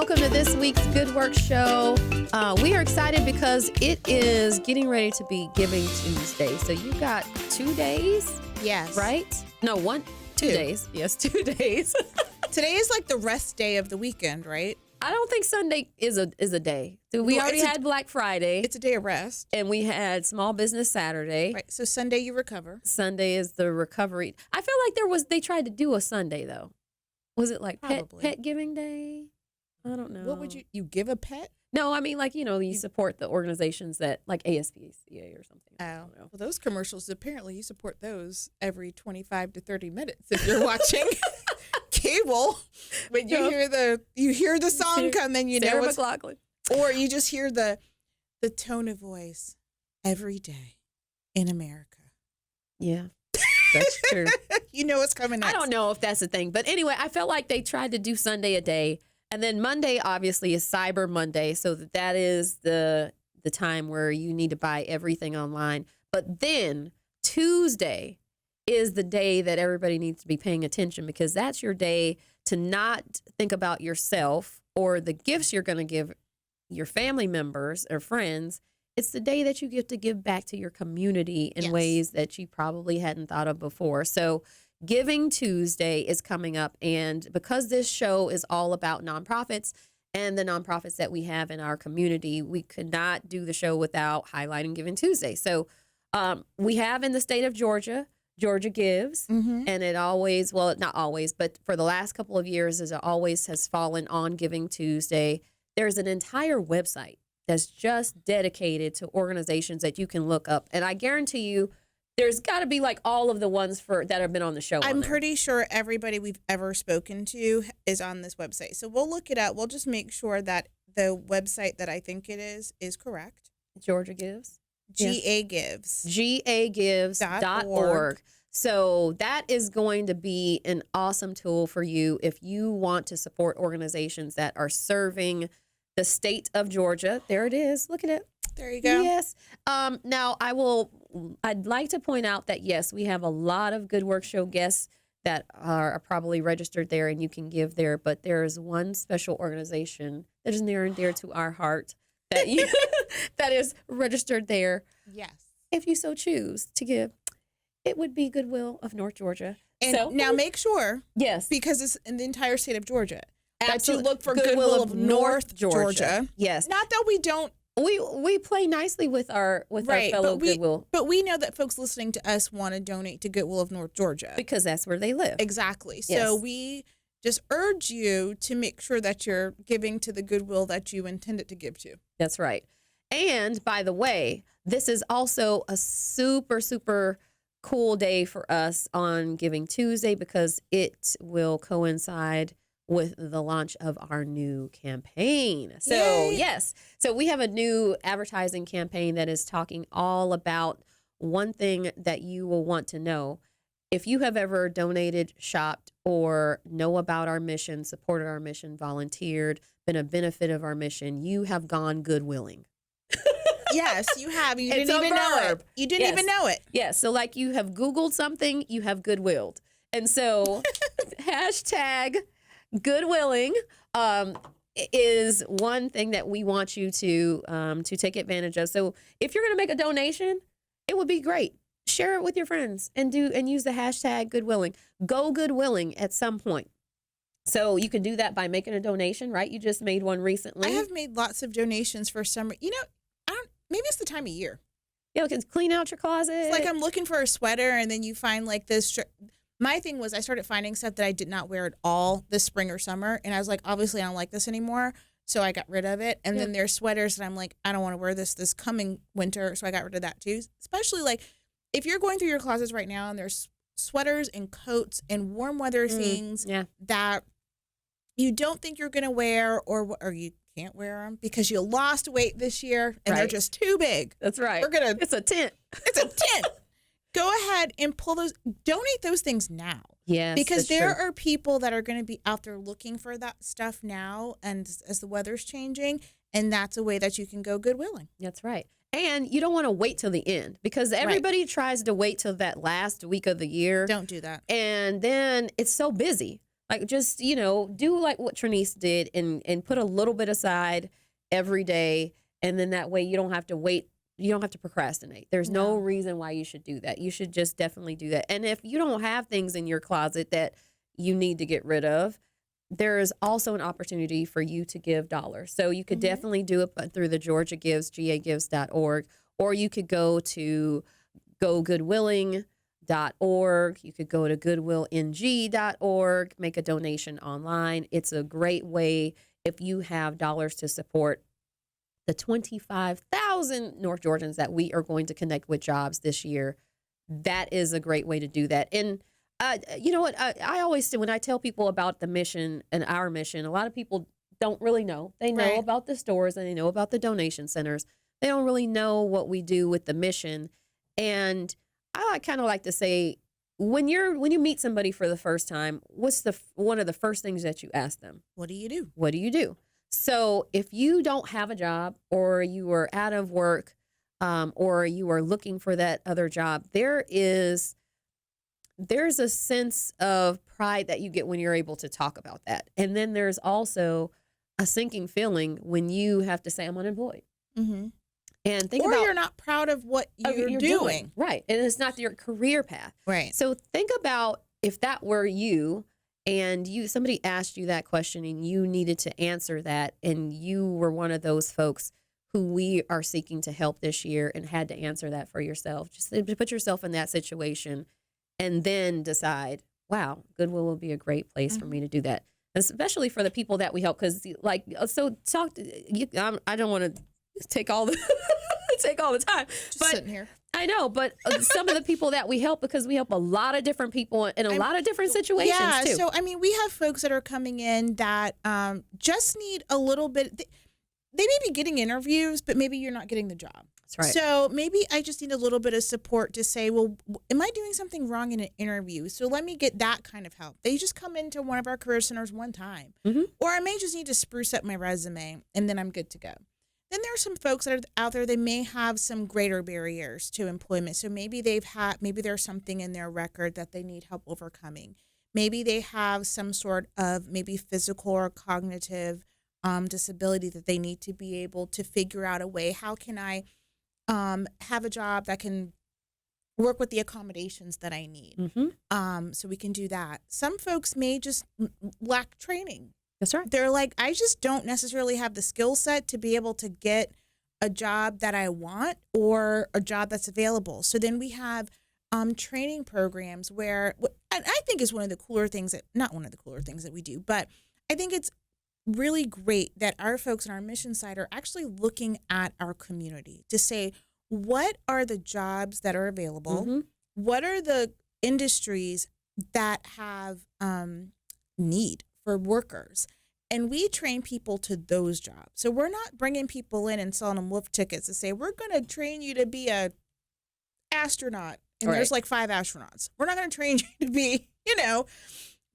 welcome to this week's Good Work Show. We are excited because it is getting ready to be Giving Tuesday. So you got 2 days? Yes. Right? No, 2 days. Yes, 2 days. Today is like the rest day of the weekend, right? I don't think Sunday is a day. So we already had Black Friday. It's a day of rest. And we had Small Business Saturday. Right. So Sunday you recover. Sunday is the recovery. I feel like they tried to do a Sunday though. Was it like pet giving day? I don't know. What would you give a pet? No, I mean like, you support the organizations that like ASPCA or something. Oh, well, those commercials, apparently you support those every 25 to 30 minutes if you're watching cable. When you hear the song come in, Sarah know McLachlan. Or you just hear the tone of voice every day in America. Yeah. That's true. You know what's coming next. I don't know if that's the thing. But anyway, I felt like they tried to do Sunday a day. And then Monday, obviously, is Cyber Monday. So that is the time where you need to buy everything online. But then Tuesday is the day that everybody needs to be paying attention because that's your day to not think about yourself or the gifts you're going to give your family members or friends. It's the day that you get to give back to your community in ways that you probably hadn't thought of before. So Giving Tuesday is coming up. And because this show is all about nonprofits and the nonprofits that we have in our community, we could not do the show without highlighting Giving Tuesday. So we have in the state of Georgia Gives, and it always, well, not always, but for the last couple of years, as it always has fallen on Giving Tuesday, there's an entire website that's just dedicated to organizations that you can look up. And I guarantee you, there's got to be like all of the ones that have been on the show. I'm pretty sure everybody we've ever spoken to is on this website. So we'll look it up. We'll just make sure that the website that I think it is correct. Georgia Gives? GA Gives. GAgives.org. So that is going to be an awesome tool for you if you want to support organizations that are serving the state of Georgia. There it is. Look at it. There you go. Yes. Now, I'd like to point out that, yes, we have a lot of Good Work Show guests that are probably registered there and you can give there. But there is one special organization that is near and dear to our heart that that is registered there. Yes. If you so choose to give, it would be Goodwill of North Georgia. And so, now make sure, yes, because it's in the entire state of Georgia, that you absolutely, look for Goodwill of North Georgia. Yes. Not that we don't. We play nicely with our fellow Goodwill. But we know that folks listening to us want to donate to Goodwill of North Georgia. Because that's where they live. Exactly. Yes. So we just urge you to make sure that you're giving to the Goodwill that you intended to give to. That's right. And by the way, this is also a super, super cool day for us on Giving Tuesday because it will coincide with the launch of our new campaign. So, Yay. yes. So we have a new advertising campaign that is talking all about one thing that you will want to know. If you have ever donated, shopped, or know about our mission, supported our mission, volunteered, been a benefit of our mission, you have gone Goodwilling. Yes, you have. You It's didn't a even know verb. it. You didn't even know it. Yes. So like you have Googled something, you have Goodwilled. And so hashtag Goodwilling is one thing that we want you to take advantage of. So if you're going to make a donation, it would be great. Share it with your friends and use the hashtag Goodwilling. Go Goodwilling at some point. So you can do that by making a donation, right? You just made one recently. I have made lots of donations for summer. Maybe it's the time of year. Yeah, you can clean out your closet. It's like I'm looking for a sweater and then you find like this. My thing was I started finding stuff that I did not wear at all this spring or summer. And I was like, obviously I don't like this anymore. So I got rid of it. And then there's sweaters that I'm like, I don't want to wear this coming winter. So I got rid of that too. Especially like if you're going through your closets right now and there's sweaters and coats and warm weather things that you don't think you're going to wear or you can't wear them because you lost weight this year and they're just too big. That's right. It's a tent. It's a tent. Go ahead and donate those things now. Yes. Because there are people that are going to be out there looking for that stuff now and as the weather's changing, and that's a way that you can go Goodwilling. That's right. And you don't want to wait till the end because everybody tries to wait till that last week of the year. Don't do that. And then it's so busy. Like, just, do like what Trenise did and put a little bit aside every day. And then that way you don't have to wait. You don't have to procrastinate. There's no reason why you should do that. You should just definitely do that. And if you don't have things in your closet that you need to get rid of, there is also an opportunity for you to give dollars. So you could definitely do it through the Georgia Gives, gagives.org, or you could go to gogoodwilling.org. You could go to goodwillng.org, make a donation online. It's a great way if you have dollars to support the 25,000 North Georgians that we are going to connect with jobs this year. That is a great way to do that. And you know what? I always say, when I tell people about the mission and our mission, a lot of people don't really know. They know about the stores and they know about the donation centers. They don't really know what we do with the mission. And I kind of like to say, when you meet somebody for the first time, what's one of the first things that you ask them? What do you do? What do you do? So if you don't have a job, or you are out of work, or you are looking for that other job, there's a sense of pride that you get when you're able to talk about that. And then there's also a sinking feeling when you have to say, I'm unemployed. Mm-hmm. And think or about, you're not proud of what you're doing. Right. And it's not your career path. Right. So think about if that were you, and somebody asked you that question and you needed to answer that, and you were one of those folks who we are seeking to help this year and had to answer that for yourself. Just put yourself in that situation and then decide, wow, Goodwill will be a great place for me to do that. Especially for the people that we help. Because I don't want to take all the time. Just sitting here. I know, but some of the people that we help, because we help a lot of different people in a lot of different situations too. So, we have folks that are coming in that just need a little bit. They may be getting interviews, but maybe you're not getting the job. That's right. So maybe I just need a little bit of support to say, well, am I doing something wrong in an interview? So let me get that kind of help. They just come into one of our career centers one time. Or I may just need to spruce up my resume, and then I'm good to go. Then there are some folks that are out there, they may have some greater barriers to employment. So maybe there's something in their record that they need help overcoming. Maybe they have some sort of maybe physical or cognitive disability that they need to be able to figure out a way. How can I have a job that can work with the accommodations that I need? So we can do that. Some folks may just lack training. That's right. They're like, I just don't necessarily have the skill set to be able to get a job that I want or a job that's available. So then we have training programs where, and I think is not one of the cooler things that we do, but I think it's really great that our folks on our mission side are actually looking at our community to say, what are the jobs that are available? What are the industries that have need for workers? And we train people to those jobs. So we're not bringing people in and selling them wolf tickets to say, we're going to train you to be a astronaut. And there's like 5 astronauts. We're not going to train you to be,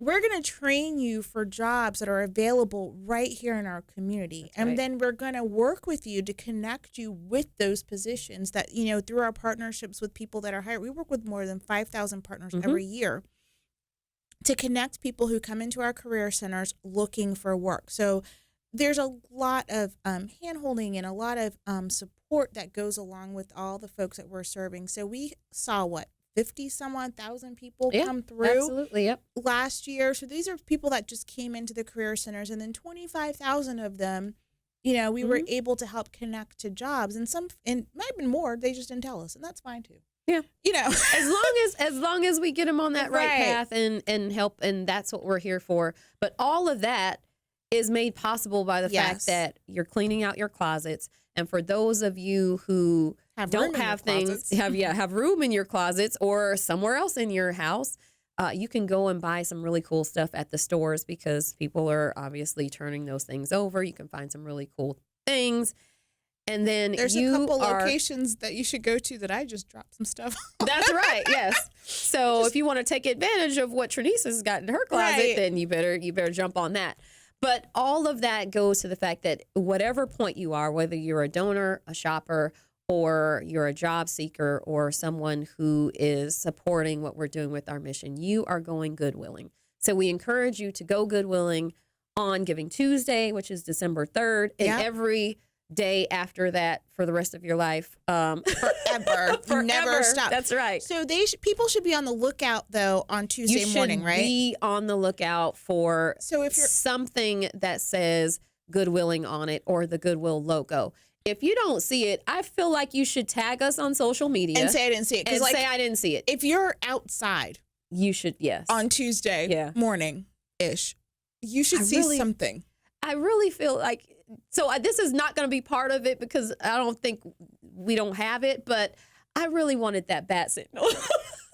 we're going to train you for jobs that are available right here in our community. That's and then we're going to work with you to connect you with those positions that, through our partnerships with people that are hired. We work with more than 5,000 partners every year to connect people who come into our career centers looking for work. So there's a lot of hand-holding and a lot of support that goes along with all the folks that we're serving. So we saw 50,000 people come through last year. So these are people that just came into the career centers, and then 25,000 of them, we were able to help connect to jobs, and it might have been more. They just didn't tell us, and that's fine too. Yeah. As long as we get them on that right path and help, and that's what we're here for. But all of that is made possible by the fact that you're cleaning out your closets. And for those of you who don't have things, have room in your closets or somewhere else in your house, you can go and buy some really cool stuff at the stores, because people are obviously turning those things over. You can find some really cool things. And then there's a couple locations that you should go to that I just dropped some stuff on. That's right. Yes. So if you want to take advantage of what Trenise has got in her closet, then you better jump on that. But all of that goes to the fact that whatever point you are, whether you're a donor, a shopper, or you're a job seeker, or someone who is supporting what we're doing with our mission, you are going Goodwilling. So we encourage you to go Goodwilling on Giving Tuesday, which is December 3rd, and every day after that for the rest of your life. Forever. Forever. Never stop. That's right. So people should be on the lookout, though, on Tuesday morning, right? Be on the lookout for So if you're something that says Goodwilling on it or the Goodwill logo. If you don't see it, I feel like you should tag us on social media. And say I didn't see it. And say I didn't see it. If you're outside. You should, yes. On Tuesday morning-ish, you should see something. I really feel like, this is not going to be part of it because I don't think we don't have it, but I really wanted that bat signal.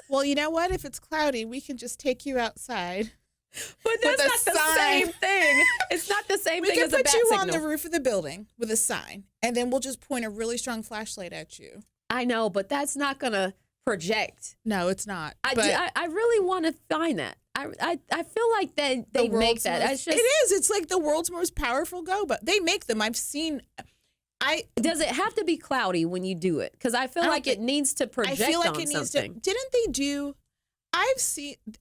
Well, you know what? If it's cloudy, we can just take you outside. But that's not the same thing. It's not the same thing as a bat signal. We can put you on the roof of the building with a sign, and then we'll just point a really strong flashlight at you. I know, but that's not going to project. No, it's not. I really want to find that. I feel like they make that. It is. It's like the world's most powerful but they make them. I've seen. Does it have to be cloudy when you do it? Because I feel like it needs to project on something. I feel like it needs to. Didn't they do?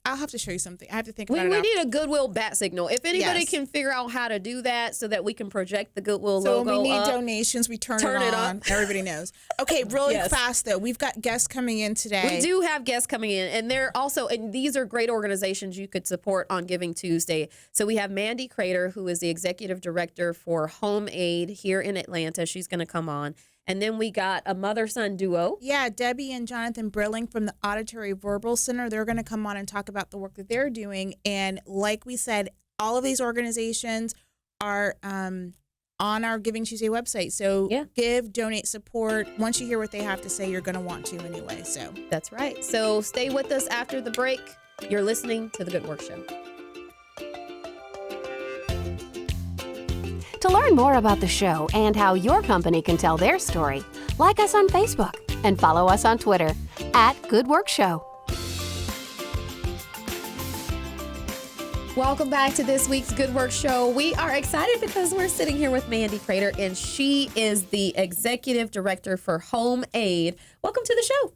I'll have to show you something. I have to think about it. We need a Goodwill bat signal. If anybody can figure out how to do that so that we can project the Goodwill logo. So when we need donations, we turn it on. Everybody knows. Okay, really fast though. We've got guests coming in today. We do have guests coming in, and they're also, and these are great organizations you could support on Giving Tuesday. So we have Mandy Crater, who is the executive director for HomeAid here in Atlanta. She's going to come on. And then we got a mother-son duo. Yeah, Debbie and Jonathan Brilling from the Auditory-Verbal Center. They're going to come on and talk about the work that they're doing. And like we said, all of these organizations are on our Giving Tuesday website. So give, donate, support. Once you hear what they have to say, you're going to want to anyway. So that's right. So stay with us after the break. You're listening to The Good Work Show. To learn more about the show and how your company can tell their story, like us on Facebook and follow us on Twitter @GoodWorkShow. Welcome back to this week's Good Work Show. We are excited because we're sitting here with Mandy Crater, and she is the executive director for HomeAid. Welcome to the show.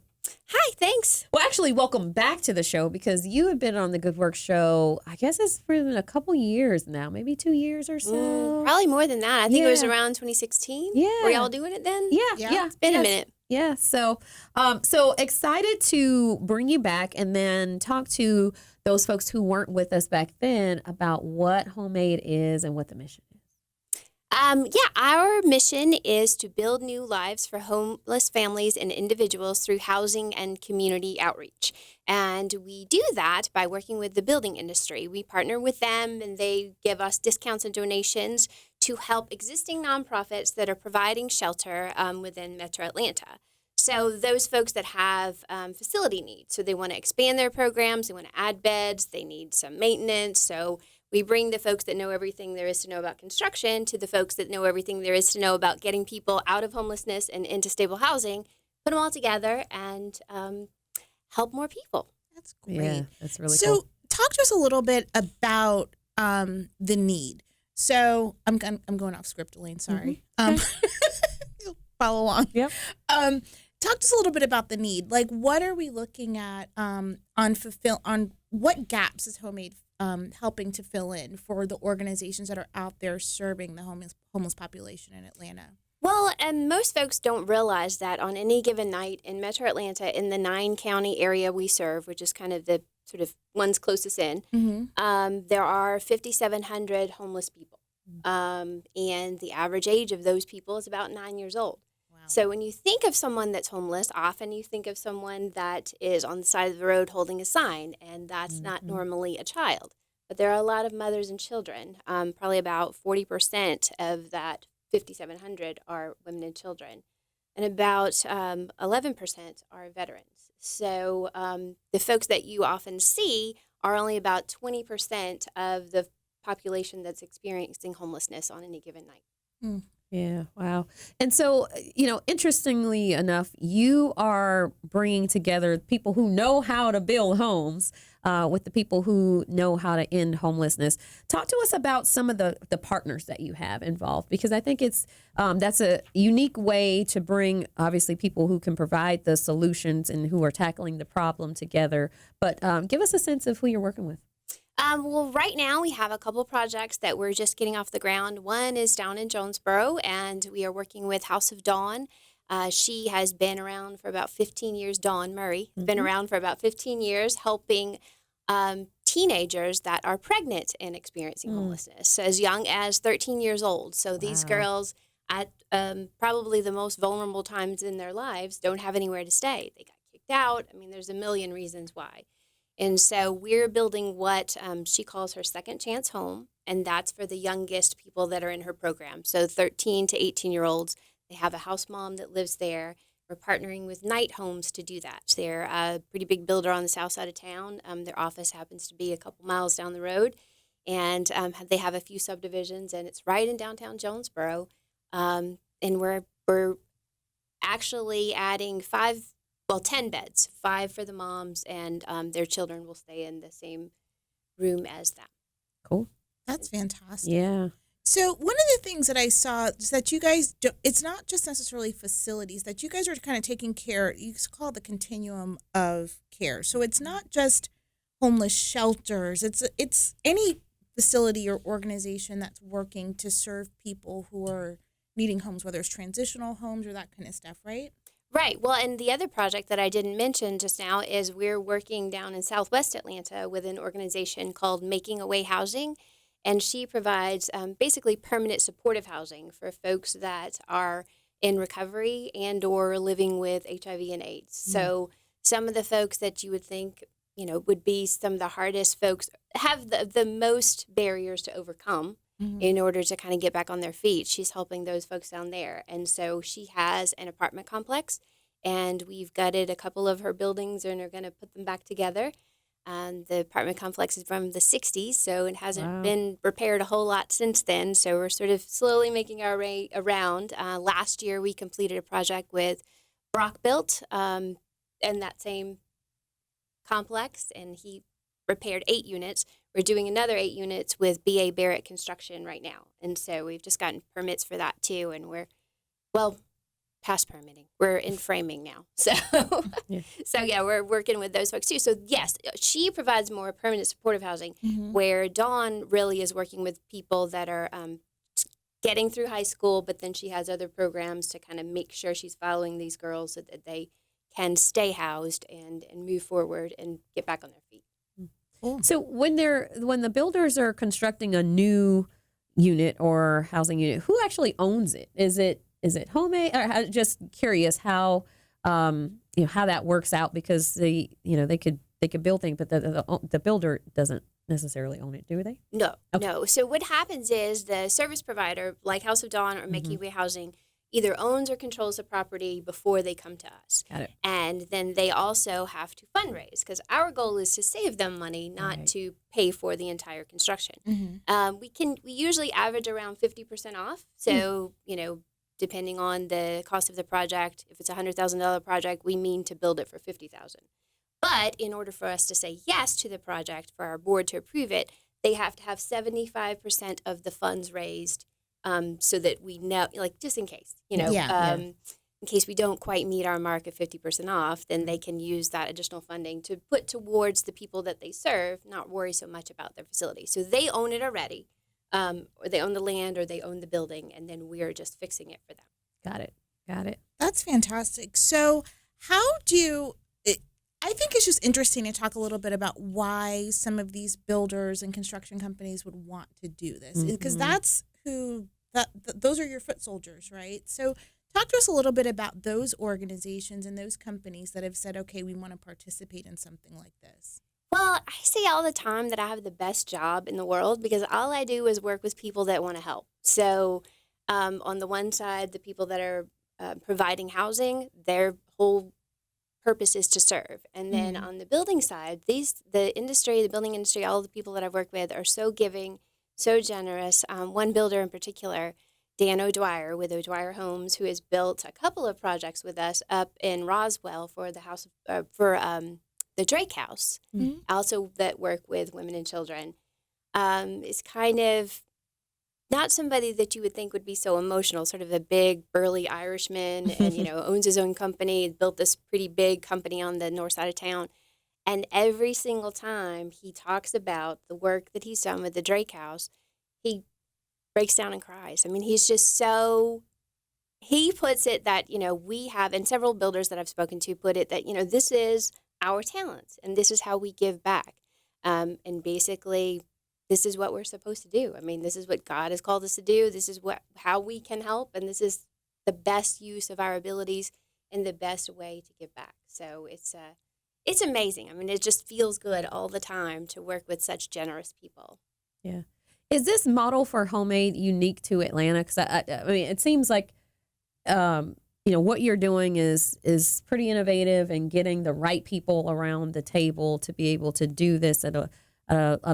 Hi, thanks. Well, actually, welcome back to the show because you have been on the Good Work Show, I guess it's been a couple years now, maybe 2 years or so. Probably more than that. I think it was around 2016. Yeah. Were y'all doing it then? Yeah. It's been a minute. Yeah. So excited to bring you back and then talk to those folks who weren't with us back then about what HomeAid is and what the mission is. Our mission is to build new lives for homeless families and individuals through housing and community outreach. And we do that by working with the building industry. We partner with them and they give us discounts and donations to help existing nonprofits that are providing shelter within Metro Atlanta. So those folks that have facility needs, so they want to expand their programs, they want to add beds, they need some maintenance. So we bring the folks that know everything there is to know about construction to the folks that know everything there is to know about getting people out of homelessness and into stable housing, put them all together and help more people. That's great. Yeah, that's really cool. So talk to us a little bit about the need. So I'm going off script, Elaine, sorry. You'll follow along. Yep. Talk to us a little bit about the need. Like, what are we looking at on what gaps is HomeAid helping to fill in for the organizations that are out there serving the homeless population in Atlanta? Well, and most folks don't realize that on any given night in Metro Atlanta, in the 9-county area we serve, which is kind of the sort of ones closest in, there are 5,700 homeless people. And the average age of those people is about 9 years old. So when you think of someone that's homeless, often you think of someone that is on the side of the road holding a sign, and that's not normally a child. But there are a lot of mothers and children. Probably about 40% of that 5,700 are women and children, and about 11% are veterans. So the folks that you often see are only about 20% of the population that's experiencing homelessness on any given night. Yeah, wow. And so, interestingly enough, you are bringing together people who know how to build homes with the people who know how to end homelessness. Talk to us about some of the partners that you have involved, because I think it's that's a unique way to bring, obviously, people who can provide the solutions and who are tackling the problem together. But give us a sense of who you're working with. Well, right now we have a couple of projects that we're just getting off the ground. One is down in Jonesboro, and we are working with House of Dawn. She has been around for about 15 years. Dawn Murray has been around for about 15 years, helping teenagers that are pregnant and experiencing homelessness, as young as 13 years old. So these girls at probably the most vulnerable times in their lives don't have anywhere to stay. They got kicked out. I mean, there's a million reasons why. And so we're building what she calls her second chance home, and that's for the youngest people that are in her program. So 13 to 18-year-olds, they have a house mom that lives there. We're partnering with Night Homes to do that. They're a pretty big builder on the south side of town. Their office happens to be a couple miles down the road, and they have a few subdivisions, and it's right in downtown Jonesboro. And we're actually adding 10 beds, 5 for the moms, and their children will stay in the same room as them. Cool. That's fantastic. Yeah. So one of the things that I saw is that you guys do, it's not just necessarily facilities, that you guys are kind of taking care, you call it the continuum of care. So it's not just homeless shelters. It's any facility or organization that's working to serve people who are needing homes, whether it's transitional homes or that kind of stuff, right? Right. Well, and the other project that I didn't mention just now is we're working down in Southwest Atlanta with an organization called Making a Way Housing, and she provides basically permanent supportive housing for folks that are in recovery and or living with HIV and AIDS. So some of the folks that you would think, would be some of the hardest folks have the most barriers to overcome in order to kind of get back on their feet. She's helping those folks down there. And so she has an apartment complex, and we've gutted a couple of her buildings and are going to put them back together. The apartment complex is from the 60s, so it hasn't been repaired a whole lot since then. So we're sort of slowly making our way around. Last year, we completed a project with Brock Built and that same complex, and he repaired 8 units. We're doing another 8 units with B.A. Barrett Construction right now. And so we've just gotten permits for that too. And we're, past permitting. We're in framing now. So, we're working with those folks too. So yes, she provides more permanent supportive housing where Dawn really is working with people that are getting through high school, but then she has other programs to kind of make sure she's following these girls so that they can stay housed and move forward and get back on their feet. So when the builders are constructing a new unit or housing unit, who actually owns it? Is it HomeAid? Or just curious how how that works out, because they could build things, but the builder doesn't necessarily own it, do they? No, no. So what happens is the service provider, like House of Dawn or Making Way Housing, either owns or controls the property before they come to us. Got it. And then they also have to fundraise, because our goal is to save them money, not to pay for the entire construction. We usually average around 50% off. So, depending on the cost of the project, if it's a $100,000 project, we mean to build it for $50,000. But in order for us to say yes to the project, for our board to approve it, they have to have 75% of the funds raised, so that we know, just in case, in case we don't quite meet our mark of 50% off, then they can use that additional funding to put towards the people that they serve, not worry so much about their facility. So they own it already, or they own the land, or they own the building, and then we're just fixing it for them. Got it. That's fantastic. So I think it's just interesting to talk a little bit about why some of these builders and construction companies would want to do this, because that's those are your foot soldiers, right? So talk to us a little bit about those organizations and those companies that have said, okay, we want to participate in something like this. Well, I say all the time that I have the best job in the world, because all I do is work with people that want to help. So on the one side, the people that are providing housing, their whole purpose is to serve. And then on the building side, the building industry, all the people that I've worked with are so giving, so generous. One builder in particular, Dan O'Dwyer with O'Dwyer Homes, who has built a couple of projects with us up in Roswell for the the Drake House, also that work with women and children, is kind of not somebody that you would think would be so emotional, sort of a big, burly Irishman and, owns his own company, built this pretty big company on the north side of town. And every single time he talks about the work that he's done with the Drake House, he breaks down and cries. I mean, he's just so, he puts it that, we have, and several builders that I've spoken to put it that, this is our talent and this is how we give back. And basically, this is what we're supposed to do. I mean, this is what God has called us to do. This is how we can help. And this is the best use of our abilities and the best way to give back. So it's amazing. I mean, it just feels good all the time to work with such generous people. Yeah. Is this model for HomeAid unique to Atlanta? Because I mean, it seems like, what you're doing is pretty innovative and getting the right people around the table to be able to do this at a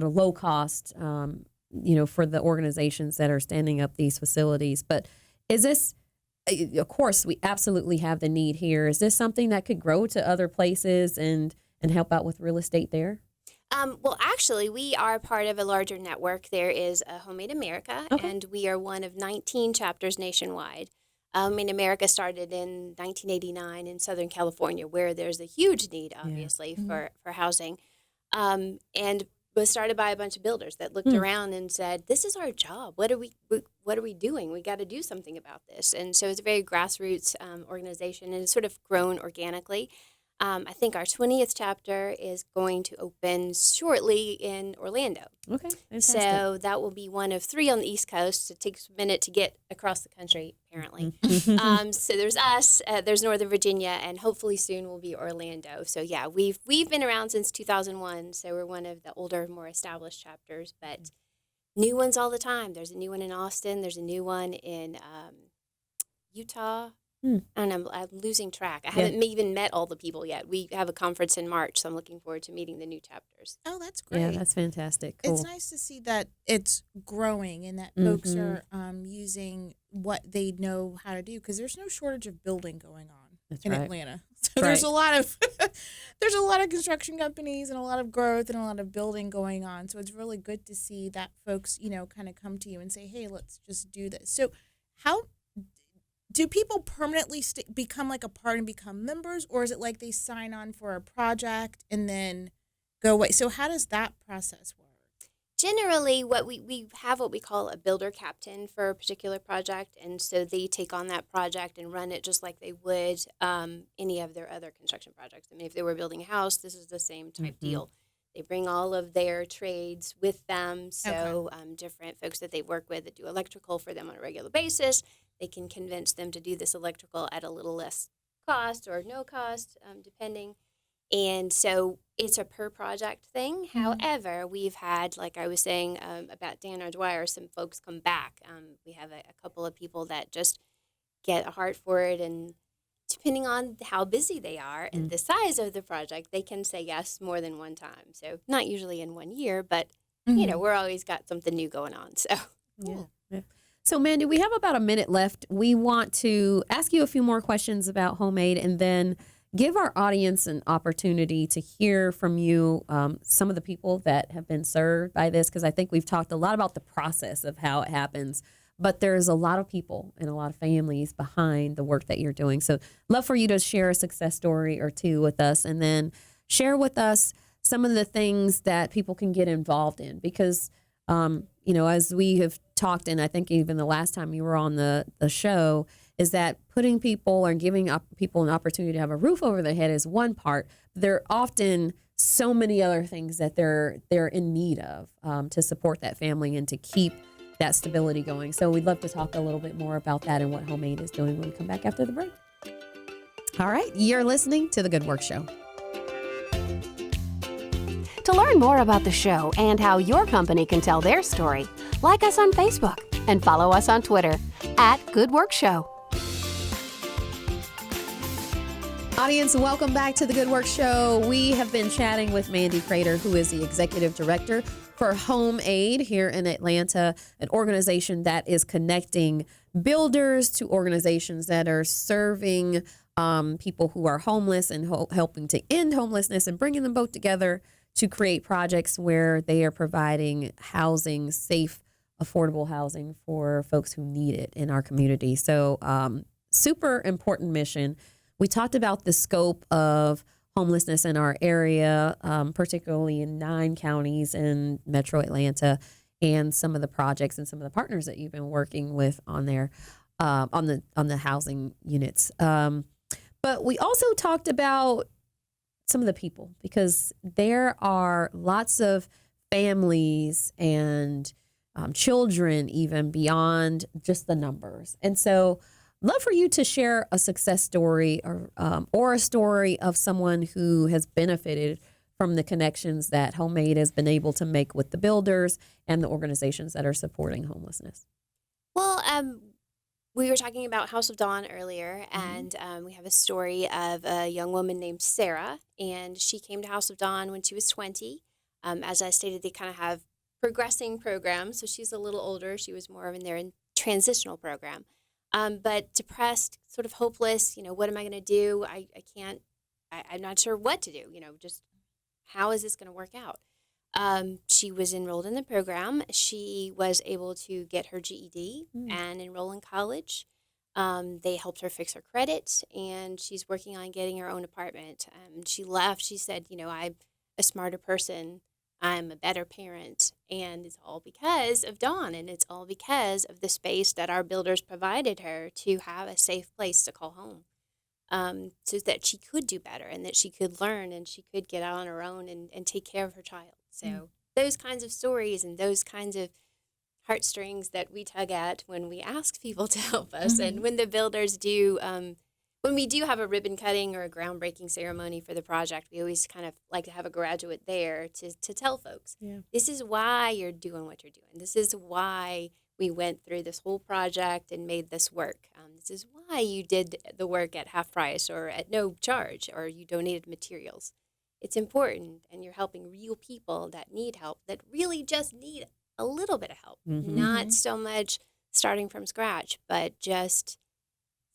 low cost, for the organizations that are standing up these facilities. But is this, of course, we absolutely have the need here. Is this something that could grow to other places and help out with real estate there? Well, actually, we are part of a larger network. There is a HomeAid America, and we are one of 19 chapters nationwide. America started in 1989 in Southern California, where there's a huge need, obviously, for housing, and was started by a bunch of builders that looked around and said, "This is our job. What are we doing? We got to do something about this." And so it's a very grassroots organization, and it's sort of grown organically. I think our 20th chapter is going to open shortly in Orlando. Okay, fantastic. So that will be one of 3 on the East Coast. It takes a minute to get across the country, apparently. So there's us, there's Northern Virginia, and hopefully soon will be Orlando. So yeah, we've been around since 2001, so we're one of the older, more established chapters, but new ones all the time. There's a new one in Austin. There's a new one in Utah. I don't know, I'm losing track. I haven't even met all the people yet. We have a conference in March, so I'm looking forward to meeting the new chapters. Oh, that's great. Yeah, that's fantastic. Cool. It's nice to see that it's growing and that folks are using what they know how to do, because there's no shortage of building going on in Atlanta. So there's a lot of there's a lot of construction companies and a lot of growth and a lot of building going on. So it's really good to see that folks, kind of come to you and say, "Hey, let's just do this." So how do people permanently become like a part and become members, or is it like they sign on for a project and then go away? So how does that process work? Generally, we have what we call a builder captain for a particular project, and so they take on that project and run it just like they would any of their other construction projects. I mean, if they were building a house, this is the same type deal. They bring all of their trades with them, so different folks that they work with that do electrical for them on a regular basis, they can convince them to do this electrical at a little less cost or no cost, depending. And so it's a per project thing. However, we've had, like I was saying about Dan or Dwyer, some folks come back. We have a couple of people that just get a heart for it, and depending on how busy they are and the size of the project, they can say yes more than one time. So not usually in 1 year, but, we're always got something new going on. So Cool. Yeah. So, Mandy, we have about a minute left. We want to ask you a few more questions about HomeAid and then give our audience an opportunity to hear from you some of the people that have been served by this, because I think we've talked a lot about the process of how it happens. But there's a lot of people and a lot of families behind the work that you're doing. So love for you to share a success story or two with us, and then share with us some of the things that people can get involved in. Because, as we have talked, and I think even the last time you were on the show, is that putting people or giving people an opportunity to have a roof over their head is one part. There are often so many other things that they're in need of to support that family and to keep that stability going. So we'd love to talk a little bit more about that and what HomeAid is doing when we come back after the break. All right, you're listening to The Good Work Show. To learn more about the show and how your company can tell their story, like us on Facebook and follow us on Twitter @GoodWorkShow. Audience, welcome back to The Good Work Show. We have been chatting with Mandy Crater, who is the Executive Director for HomeAid here in Atlanta, an organization that is connecting builders to organizations that are serving people who are homeless and helping to end homelessness and bringing them both together to create projects where they are providing housing, safe, affordable housing for folks who need it in our community. So super important mission. We talked about the scope of homelessness in our area, particularly in 9 counties in Metro Atlanta, and some of the projects and some of the partners that you've been working with on there, on the housing units. But we also talked about some of the people, because there are lots of families and children even beyond just the numbers. And so love for you to share a success story or a story of someone who has benefited from the connections that HomeAid has been able to make with the builders and the organizations that are supporting homelessness. Well, we were talking about House of Dawn earlier, and we have a story of a young woman named Sarah, and she came to House of Dawn when she was 20. As I stated, they kind of have progressing programs, so she's a little older. She was more in their transitional program. But depressed, sort of hopeless, what am I going to do? I can't, I'm not sure what to do, just how is this going to work out? She was enrolled in the program. She was able to get her GED and enroll in college. They helped her fix her credit, and she's working on getting her own apartment. She left. She said, I'm a smarter person. I'm a better parent, and it's all because of Dawn, and it's all because of the space that our builders provided her to have a safe place to call home. So that she could do better, and that she could learn, and she could get out on her own and take care of her child. So those kinds of stories and those kinds of heartstrings that we tug at when we ask people to help us, and when the builders do, when we do have a ribbon cutting or a groundbreaking ceremony for the project, we always kind of like to have a graduate there to tell folks, this is why you're doing what you're doing. This is why we went through this whole project and made this work. This is why you did the work at half price or at no charge, or you donated materials. It's important, and you're helping real people that need help, that really just need a little bit of help. Not so much starting from scratch, but just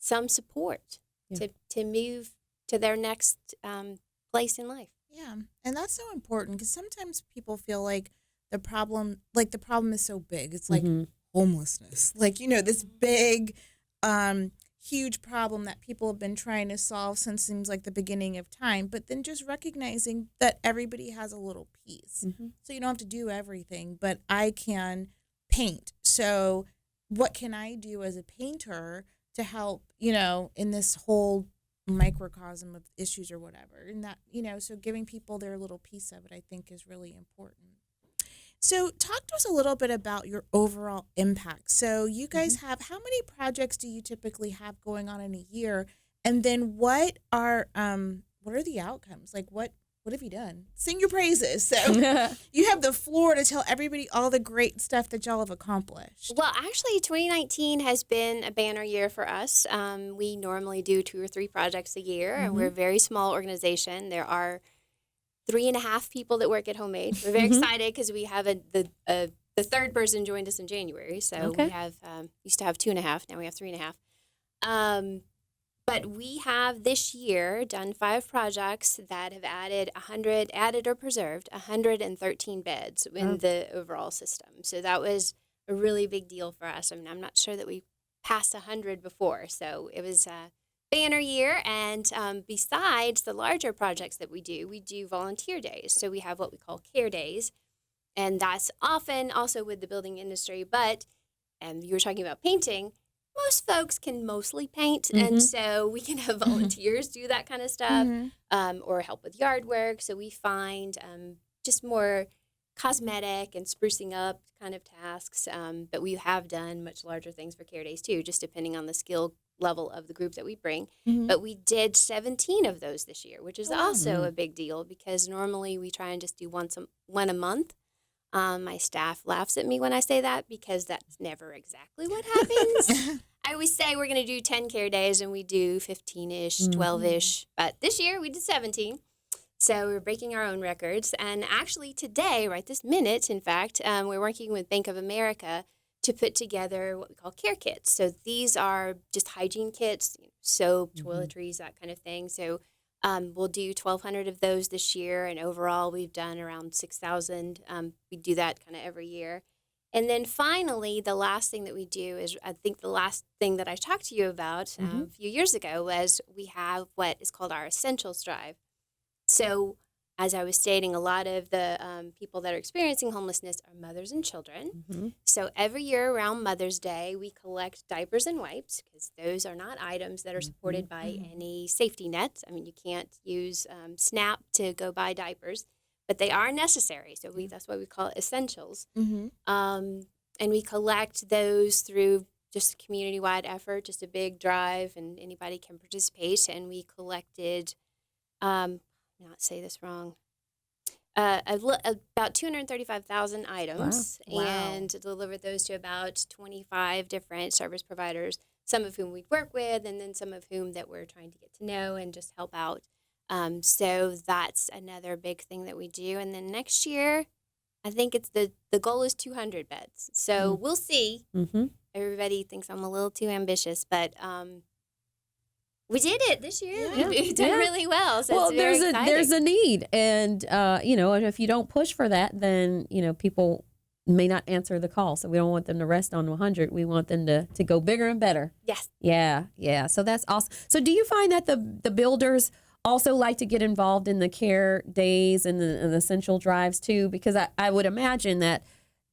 some support to move to their next place in life. Yeah, and that's so important, because sometimes people feel like the problem is so big. It's like homelessness, this big, huge problem that people have been trying to solve since seems like the beginning of time. But then just recognizing that everybody has a little piece, so you don't have to do everything. But I can paint, so what can I do as a painter to help, in this whole microcosm of issues or whatever, and that, so giving people their little piece of it, I think, is really important. So talk to us a little bit about your overall impact. So you guys have, how many projects do you typically have going on in a year? And then what are the outcomes? Like what have you done? Sing your praises. So you have the floor to tell everybody all the great stuff that y'all have accomplished. Well, actually, 2019 has been a banner year for us. We normally do 2 or 3 projects a year, and we're a very small organization. There are 3.5 people that work at HomeAid. We're very excited because we have the third person joined us in January. So we have used to have 2.5, now we have 3.5. But we have this year done 5 projects that have added or preserved 113 beds in the overall system. So that was a really big deal for us. I mean, I'm not sure that we passed 100 before. So it was banner year. And besides the larger projects that we do volunteer days. So we have what we call care days, and that's often also with the building industry. But you were talking about painting. Most folks can mostly paint, and so we can have volunteers do that kind of stuff, or help with yard work. So we find just more cosmetic and sprucing up kind of tasks. But we have done much larger things for care days too, just depending on the skill level of the group that we bring. But we did 17 of those this year, which is also a big deal, because normally we try and just do one a month. My staff laughs at me when I say that, because that's never exactly what happens. I always say we're going to do 10 care days, and we do 15-ish, 12-ish. But this year we did 17. So we're breaking our own records. And actually today, right this minute, in fact, we're working with Bank of America to put together what we call care kits. So these are just hygiene kits, soap, toiletries, that kind of thing. So we'll do 1,200 of those this year, and overall we've done around 6,000. We do that kind of every year. And then finally, the last thing that we do is, I think the last thing that I talked to you about a few years ago was we have what is called our Essentials Drive. So, as I was stating, a lot of the people that are experiencing homelessness are mothers and children. Mm-hmm. So every year around Mother's Day, we collect diapers and wipes because those are not items that are supported by any safety nets. I mean, you can't use SNAP to go buy diapers, but they are necessary. So that's why we call it essentials. Mm-hmm. And we collect those through just a community-wide effort, just a big drive, and anybody can participate. And we collected, not say this wrong, about 235,000 items, Wow. and delivered those to about 25 different service providers, some of whom we'd work with, and then some of whom that we're trying to get to know and just help out. So that's another big thing that we do. And then next year, I think it's the goal is 200 beds. So we'll see. Mm-hmm. Everybody thinks I'm a little too ambitious, but we did it this year. Yeah. We've done really well. So Well, it's very there's exciting. a need, and and if you don't push for that, then people may not answer the call. So we don't want them to rest on 100. We want them to go bigger and better. Yes. Yeah. So that's awesome. So do you find that the builders also like to get involved in the care days and the essential drives too? Because I would imagine that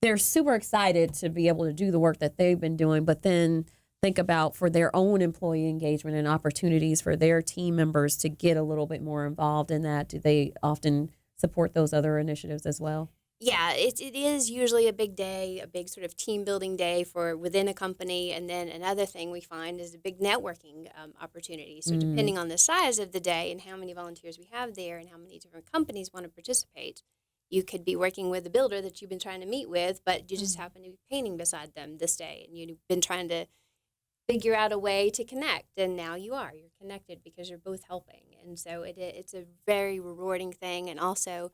they're super excited to be able to do the work that they've been doing, but then think about for their own employee engagement and opportunities for their team members to get a little bit more involved in that. Do they often support those other initiatives as well? Yeah, it is usually a big day, a big sort of team building day for within a company. And then another thing we find is a big networking opportunity. So depending on the size of the day and how many volunteers we have there and how many different companies want to participate, you could be working with a builder that you've been trying to meet with, but you just happen to be painting beside them this day. And you've been trying to figure out a way to connect, and now you're connected because you're both helping. And so it's a very rewarding thing, and also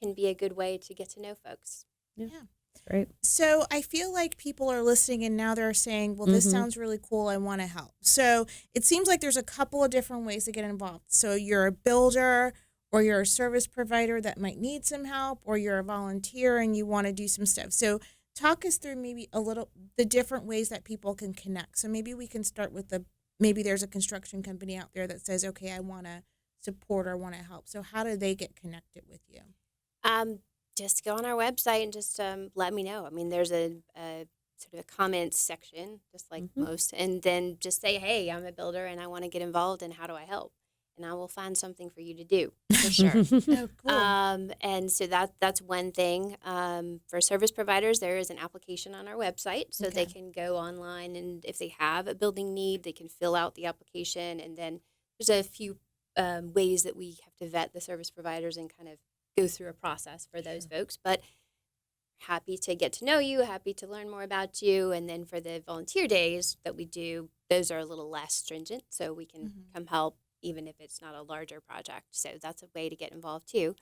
can be a good way to get to know folks. Yeah. Great. So I feel like people are listening and now they're saying, well, this sounds really cool. I want to help. So it seems like there's a couple of different ways to get involved. So you're a builder, or you're a service provider that might need some help, or you're a volunteer and you want to do some stuff. So talk us through maybe a little the different ways that people can connect. So maybe we can start with maybe there's a construction company out there that says, okay, I want to support or want to help. So how do they get connected with you? Just go on our website and just let me know. I mean, there's a sort of a comments section, just like most, and then just say, hey, I'm a builder and I want to get involved, and how do I help? And I will find something for you to do, for sure. Oh, cool. And so that's one thing. For service providers, there is an application on our website, so they can go online, and if they have a building need, they can fill out the application. And then there's a few ways that we have to vet the service providers and kind of go through a process for those folks. But happy to get to know you, happy to learn more about you. And then for the volunteer days that we do, those are a little less stringent, so we can come help even if it's not a larger project. So that's a way to get involved too.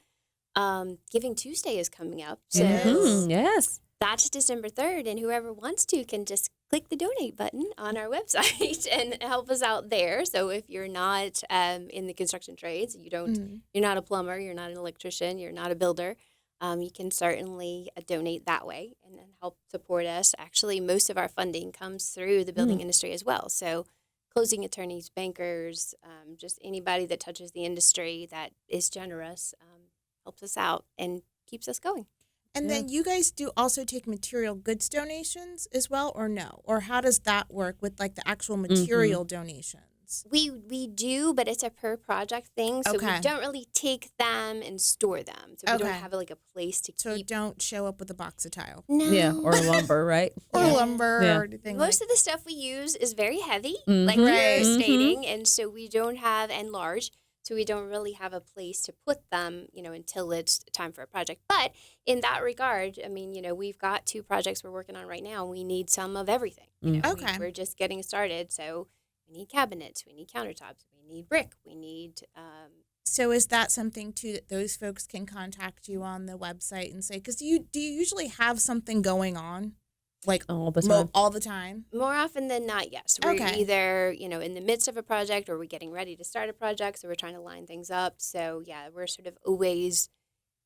Giving Tuesday is coming up. So Yes. that's December 3rd, and whoever wants to can just click the donate button on our website and help us out there. So if you're not in the construction trades, you're not a plumber, you're not an electrician, you're not a builder, you can certainly donate that way and then help support us. Actually, most of our funding comes through the building industry as well. So closing attorneys, bankers, just anybody that touches the industry that is generous helps us out and keeps us going. And then you guys do also take material goods donations as well, or no? Or how does that work with like the actual material donations? We do, but it's a per project thing. So we don't really take them and store them. So we don't have like a place to So keep. don't show up with a box of tile. No. Yeah. Or lumber, right? Or lumber or anything Most like of the stuff we use is very heavy, like you were stating, and so we don't have, and large, so we don't really have a place to put them, until it's time for a project. But in that regard, I mean, we've got 2 projects we're working on right now, and we need some of everything. We're just getting started, so we need cabinets, we need countertops, we need brick, we need... So is that something, too, that those folks can contact you on the website and say, because do you usually have something going on? Like all the time. All the time? More often than not, yes. We're either, in the midst of a project, or we're getting ready to start a project, so we're trying to line things up. So, yeah, we're sort of always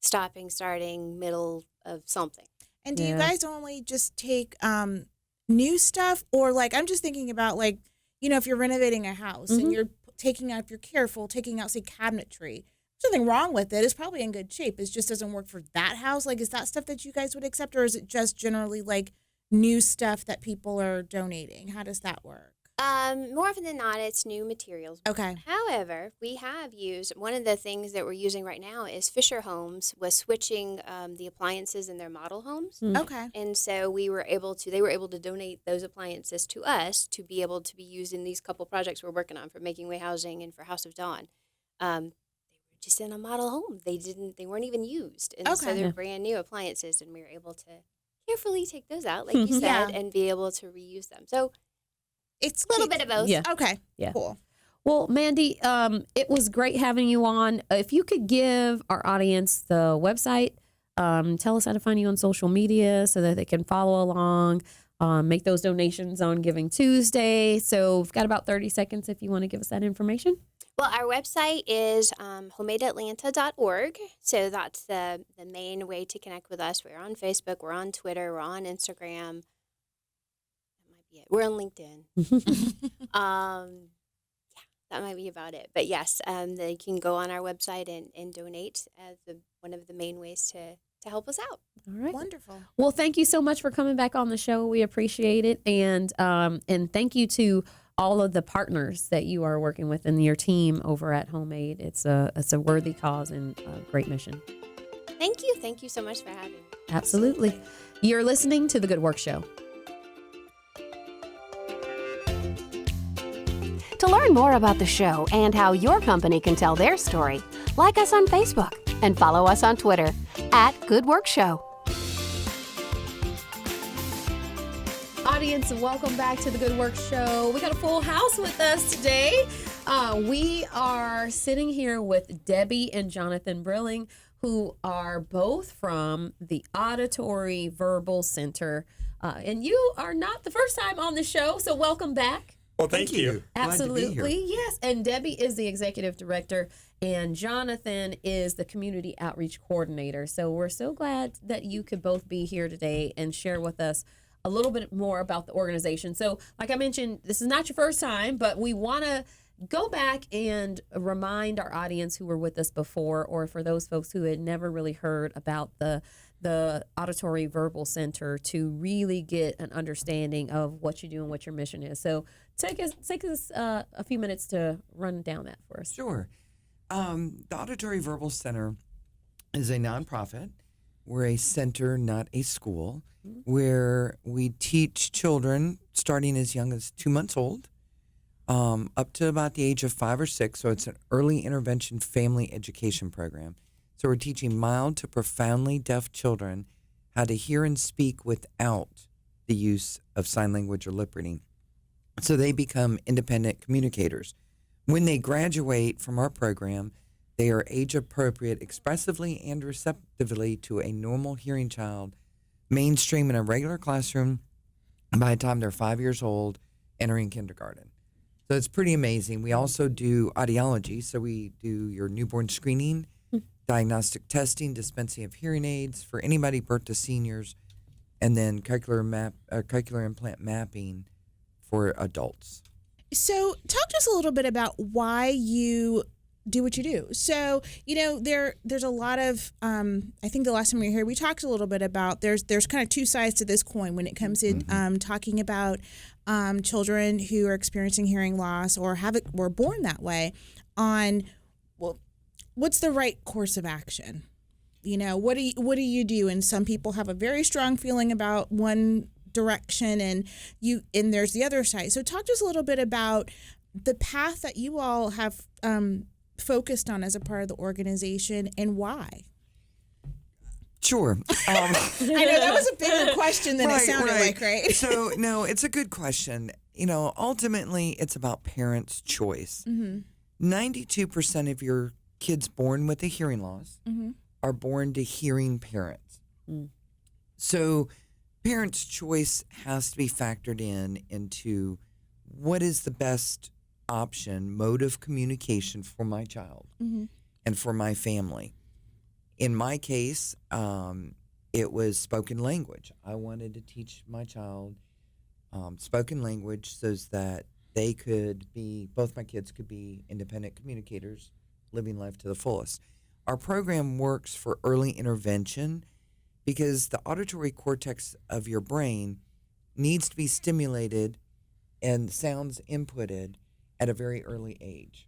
stopping, starting, middle of something. And do you guys only just take new stuff? Or, like, I'm just thinking about, like, if you're renovating a house and you're taking out, if you're careful, taking out, say, cabinetry. there's nothing wrong with it. It's probably in good shape. It just doesn't work for that house. Like, is that stuff that you guys would accept, or is it just generally like new stuff that people are donating? How does that work? More often than not, it's new materials. Okay. However, we have used, one of the things that we're using right now is Fisher Homes was switching the appliances in their model homes. Okay. And so they were able to donate those appliances to us to be able to be used in these couple projects we're working on for Making Way Housing and for House of Dawn. They were just in a model home. They weren't even used. And so they're brand new appliances, and we were able to carefully take those out, like you said, and be able to reuse them. So it's a little bit of both. Yeah. Okay. Yeah. Cool. Well, Mandy, it was great having you on. If you could give our audience the website, tell us how to find you on social media so that they can follow along, make those donations on Giving Tuesday. So we've got about 30 seconds if you want to give us that information. Well, our website is homeaidatlanta.org. So that's the main way to connect with us. We're on Facebook, we're on Twitter, we're on Instagram. Yeah, we're on LinkedIn. That might be about it. But yes, they can go on our website and donate as one of the main ways to help us out. All right. Wonderful. Well, thank you so much for coming back on the show. We appreciate it. And thank you to all of the partners that you are working with and your team over at HomeAid. It's a worthy cause and a great mission. Thank you. Thank you so much for having me. Absolutely. You're listening to The Good Work Show. To learn more about the show and how your company can tell their story, like us on Facebook and follow us on Twitter @Good Work Show. Audience, welcome back to The Good Work Show. We got a full house with us today. We are sitting here with Debbie and Jonathan Brilling, who are both from the Auditory-Verbal Center. And you are not the first time on the show, so welcome back. Well, thank you. Absolutely, yes. And Debbie is the executive director, and Jonathan is the community outreach coordinator. So we're so glad that you could both be here today and share with us a little bit more about the organization. So, like I mentioned, this is not your first time, but we want to go back and remind our audience who were with us before, or for those folks who had never really heard about the Auditory-Verbal Center, to really get an understanding of what you do and what your mission is. So take us a few minutes to run down that for us. Sure. The Auditory-Verbal Center is a nonprofit. We're a center, not a school, where we teach children starting as young as 2 months old up to about the age of 5 or 6. So it's an early intervention family education program. So we're teaching mild to profoundly deaf children how to hear and speak without the use of sign language or lip reading. So they become independent communicators. When they graduate from our program, they are age appropriate expressively and receptively to a normal hearing child, mainstream in a regular classroom by the time they're 5 years old, entering kindergarten. So it's pretty amazing. We also do audiology. So we do your newborn screening, diagnostic testing, dispensing of hearing aids for anybody birth to seniors, and then cochlear implant mapping for adults. So talk to us a little bit about why you do what you do. So, there's a lot of, I think the last time we were here, we talked a little bit about there's kind of two sides to this coin when it comes to talking about children who are experiencing hearing loss or were born that way on, well, what's the right course of action? What do you do? And some people have a very strong feeling about one direction, and there's the other side. So talk to us a little bit about the path that you all have focused on as a part of the organization and why. Sure. I know that was a bigger question than it sounded like, right? So, no, it's a good question. Ultimately, it's about parents' choice. 92% of your kids born with a hearing loss are born to hearing parents. So parents' choice has to be factored into what is the best option, mode of communication for my child and for my family. In my case, it was spoken language. I wanted to teach my child spoken language so that both my kids could be independent communicators living life to the fullest. Our program works for early intervention because the auditory cortex of your brain needs to be stimulated and sounds inputted at a very early age.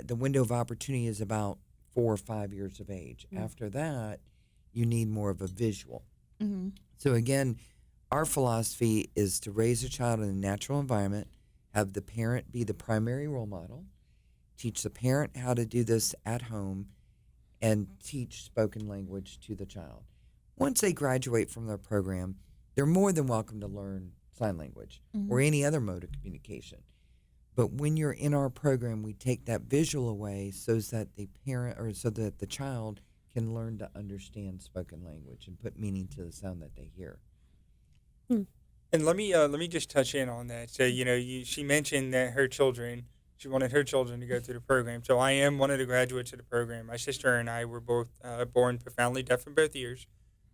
The window of opportunity is about 4 or 5 years of age. After that, you need more of a visual. So again, our philosophy is to raise a child in a natural environment, have the parent be the primary role model, teach the parent how to do this at home, and teach spoken language to the child. Once they graduate from their program, they're more than welcome to learn sign language or any other mode of communication. But when you're in our program, we take that visual away so that the parent or so that the child can learn to understand spoken language and put meaning to the sound that they hear. And let me just touch in on that. So, she mentioned that she wanted her children to go through the program. So I am one of the graduates of the program. My sister and I were both born profoundly deaf in both ears.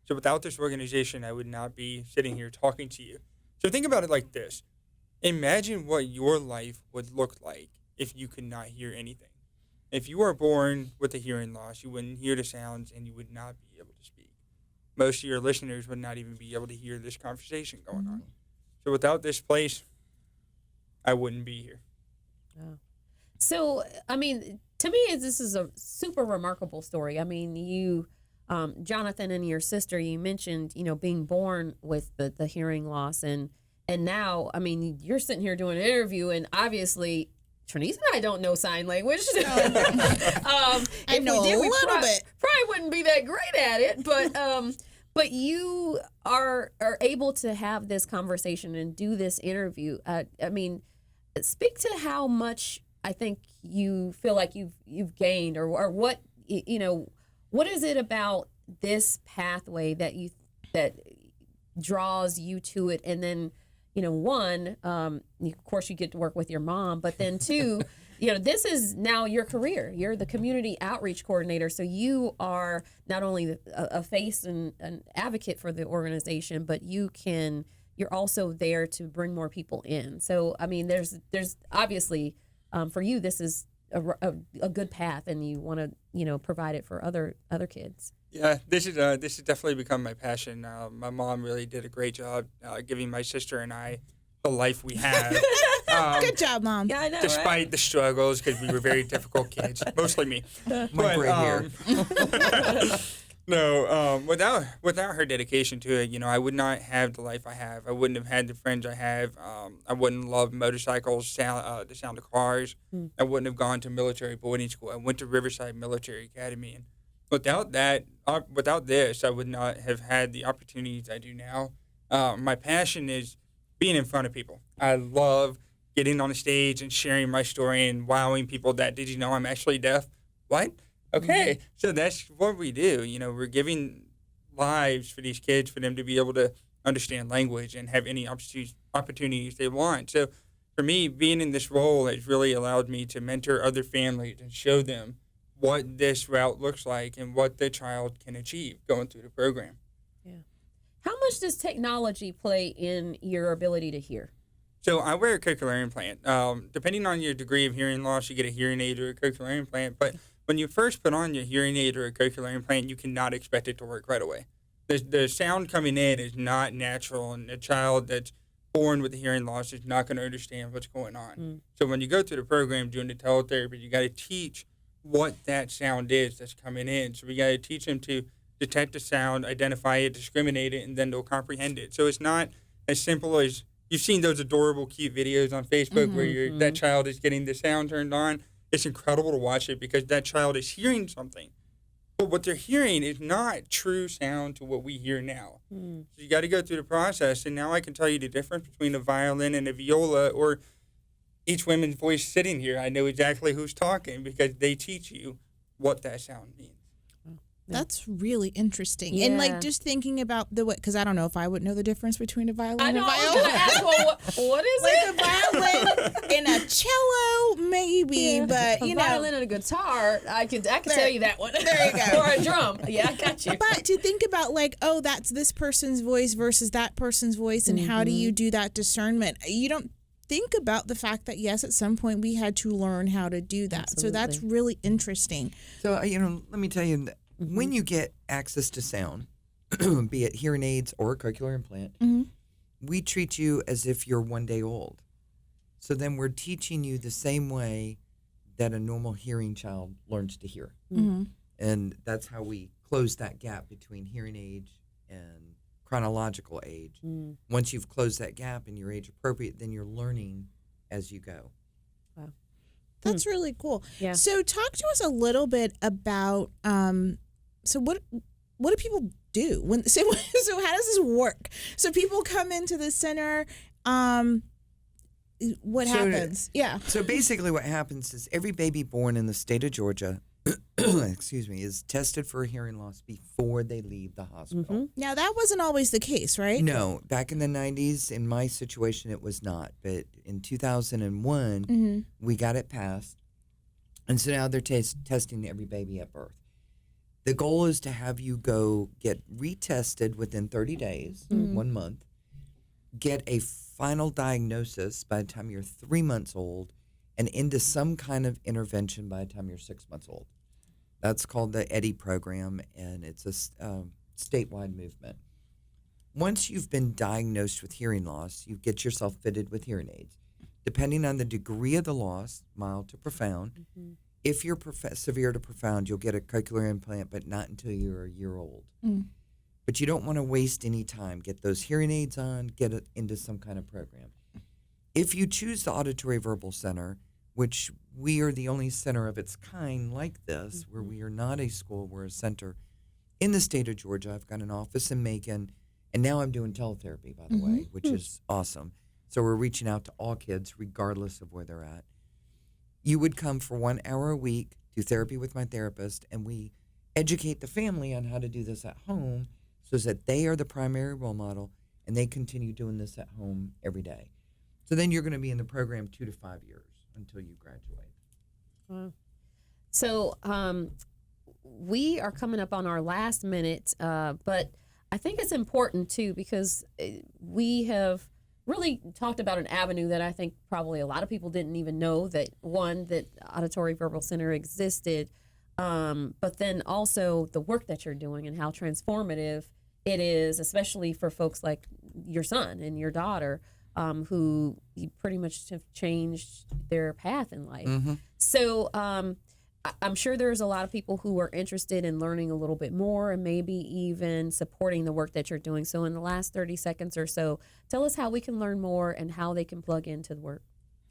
So without this organization, I would not be sitting here talking to you. So think about it like this. Imagine what your life would look like if you could not hear anything. If you are born with a hearing loss, you wouldn't hear the sounds and you would not be able to speak. Most of your listeners would not even be able to hear this conversation going on. So without this place, I wouldn't be here. So, I mean, to me, this is a super remarkable story. I mean, you, Jonathan, and your sister, you mentioned, being born with the hearing loss. And now, I mean, you're sitting here doing an interview, and obviously, Trenise and I don't know sign language. I know a little bit. Probably wouldn't be that great at it, but you are able to have this conversation and do this interview. I mean, speak to how much I think you feel like you've gained, or what what is it about this pathway that draws you to it, and then one, of course you get to work with your mom, but then two, this is now your career. You're the community outreach coordinator, so you are not only a face and an advocate for the organization, but you're also there to bring more people in. So I mean, there's obviously for you, this is a good path, and you want to provide it for other kids. Yeah, this has definitely become my passion. My mom really did a great job giving my sister and I the life we have. Good job, Mom. Yeah, I know, Despite right? the struggles, because we were very difficult kids, mostly me. My gray hair. No, without her dedication to it, I would not have the life I have. I wouldn't have had the friends I have. I wouldn't love motorcycles, the sound of cars. I wouldn't have gone to military boarding school. I went to Riverside Military Academy, and without this, I would not have had the opportunities I do now. My passion is being in front of people. I love getting on a stage and sharing my story and wowing people that, did you know I'm actually deaf? What? Okay, so that's what we do. We're giving lives for these kids, for them to be able to understand language and have any opportunities they want. So for me, being in this role has really allowed me to mentor other families and show them what this route looks like and what the child can achieve going through the program. Yeah. How much does technology play in your ability to hear? So I wear a cochlear implant. Depending on your degree of hearing loss, you get a hearing aid or a cochlear implant. But when you first put on your hearing aid or a cochlear implant, you cannot expect it to work right away. The sound coming in is not natural, and a child that's born with a hearing loss is not going to understand what's going on. So when you go through the program doing the teletherapy, you got to teach what that sound is that's coming in. So we got to teach them to detect the sound, identify it, discriminate it, and then they'll comprehend it. So it's not as simple as you've seen those adorable, cute videos on Facebook where that child is getting the sound turned on. It's incredible to watch it because that child is hearing something. But what they're hearing is not true sound to what we hear now. So you got to go through the process. And now I can tell you the difference between a violin and a viola, or each woman's voice sitting here. I know exactly who's talking because they teach you what that sound means. That's really interesting. Yeah. And just thinking about because I don't know if I would know the difference between a violin I and a know. I was viola. gonna ask, well, what is Like it? a violin and a cello, maybe, but A violin and a guitar, I can tell you that one. There you go. Or a drum. Yeah, I got you. But to think about that's this person's voice versus that person's voice, and how do you do that discernment? You don't think about the fact that, yes, at some point we had to learn how to do that. Absolutely. So that's really interesting. So, let me tell you, when you get access to sound, be it hearing aids or a cochlear implant, we treat you as if you're 1 day old. So then we're teaching you the same way that a normal hearing child learns to hear. And that's how we close that gap between hearing age and chronological age. Once you've closed that gap and you're age appropriate, then you're learning as you go. Wow. That's really cool. Yeah. So talk to us a little bit about so what do people do when so how does this work? So people come into the center, what happens? Yeah. So basically what happens is every baby born in the state of Georgia is tested for hearing loss before they leave the hospital. Now that wasn't always the case, right? No, back in the 90s, in my situation, it was not. But in 2001, we got it passed. And so now they're testing every baby at birth. The goal is to have you go get retested within 30 days, 1 month, get a final diagnosis by the time you're 3 months old, and into some kind of intervention by the time you're 6 months old. That's called the EDDI program, and it's a statewide movement. Once you've been diagnosed with hearing loss, you get yourself fitted with hearing aids. Depending on the degree of the loss, mild to profound, if you're severe to profound, you'll get a cochlear implant, but not until you're a year old. But you don't want to waste any time. Get those hearing aids on, get it into some kind of program. If you choose the Auditory-Verbal Center, which we are the only center of its kind like this, where we are not a school, we're a center in the state of Georgia. I've got an office in Macon, and now I'm doing teletherapy, by the way, which is awesome. So we're reaching out to all kids, regardless of where they're at. You would come for 1 hour a week, do therapy with my therapist, and we educate the family on how to do this at home so that they are the primary role model, and they continue doing this at home every day. So then you're going to be in the program 2 to 5 years until you graduate. Wow. So we are coming up on our last minute, but I think it's important too, because we have really talked about an avenue that I think probably a lot of people didn't even know that Auditory-Verbal Center existed, but then also the work that you're doing and how transformative it is, especially for folks like your son and your daughter, who you pretty much have changed their path in life. So I'm sure there's a lot of people who are interested in learning a little bit more and maybe even supporting the work that you're doing. So in the last 30 seconds or so, tell us how we can learn more and how they can plug into the work.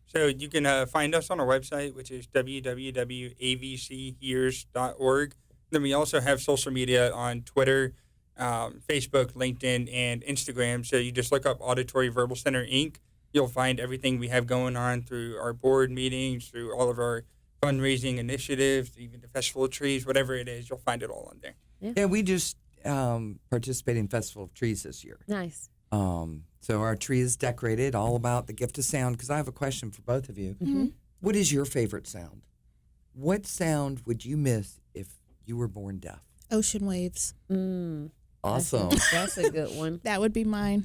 So you can find us on our website, which is www.avchears.org. Then we also have social media on Twitter, Facebook, LinkedIn, and Instagram. So you just look up Auditory-Verbal Center, Inc. You'll find everything we have going on through our board meetings, through all of our fundraising initiatives, even the Festival of Trees, whatever it is, you'll find it all on there. Yeah, we just participated in Festival of Trees this year. Nice. So our tree is decorated, all about the gift of sound. Because I have a question for both of you. What is your favorite sound? What sound would you miss if you were born deaf? Ocean waves. Awesome. That's a good one. That would be mine.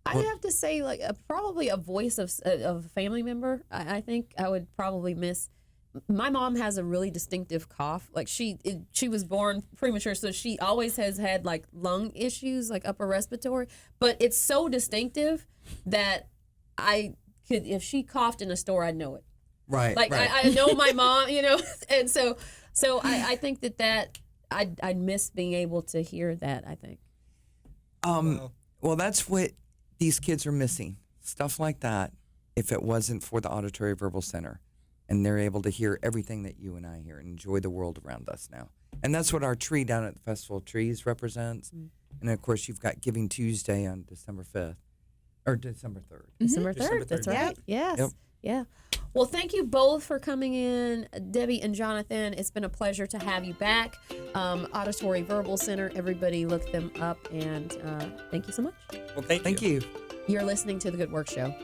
I'd have to say probably a voice of a family member. I think I would probably miss. My mom has a really distinctive cough. Like she was born premature, so she always has had like lung issues, like upper respiratory. But it's so distinctive that I could, if she coughed in a store, I'd know it. Right. Like right. I know my mom, and so I think that I'd miss being able to hear that. I think. Well, that's what these kids are missing. Stuff like that. If it wasn't for the Auditory-Verbal Center, and they're able to hear everything that you and I hear and enjoy the world around us now. And that's what our tree down at the Festival of Trees represents. And of course, you've got Giving Tuesday on December 5th or December 3rd. December 3rd. December 3rd. That's right. Yep. Yes. Yep. Yeah. Well, thank you both for coming in, Debbie and Jonathan. It's been a pleasure to have you back. Auditory-Verbal Center. Everybody look them up, and thank you so much. Well, thank you. Thank you. You're listening to The Good Work Show.